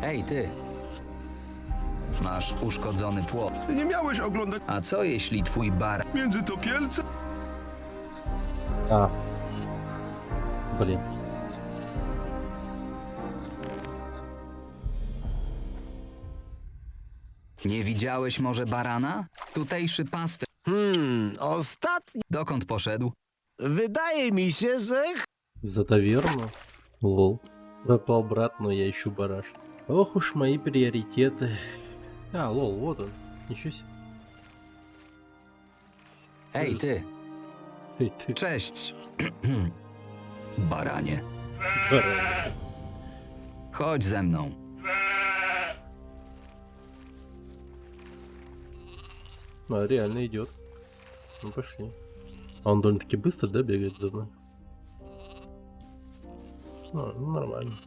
Ej, ty. Masz uszkodzony płot. Ty nie miałeś oglądać A co jeśli twój bar... między topielcem? А. Блин. Nie widziałeś może barana? Tutejszy pasterz. Ostatni. Dokąd poszedł? Wydaje mi się, że... За таверну? Лол. Пропал брат, но я ищу бараш. Ох уж мои приоритеты. А, лол, вот он. Ничего себе. Ej, ty. Эй, ты, Cześć. Baranie. баран. Chodź ze mną. А, реально идет. Ну пошли. А он довольно-таки быстро, да, бегает за мной? Ну, нормально.